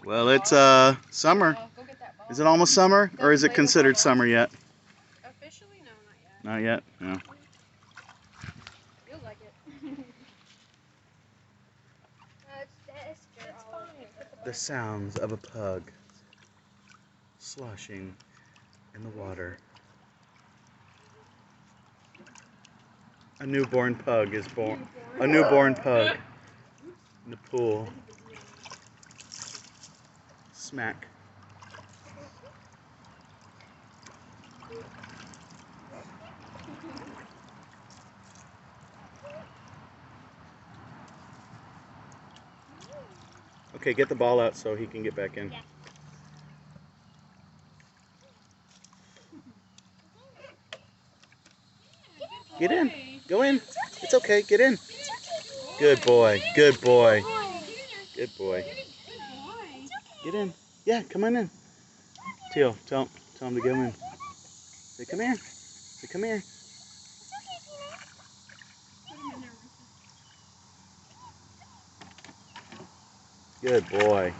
Well, it's summer. Is it almost summer, or is it considered summer yet? Officially, no, not yet. Not yet. No. Feels like it. The sounds of a pug sloshing in the water. A newborn pug is born. A newborn pug in the pool. Smack. Okay, get the ball out so he can get back in. Get in. Go in. It's okay. Get in. Good boy. Good boy. Good boy. Get in. Yeah, come on in. Teal, tell him to come in. Say, come here. Say, come here. Good boy.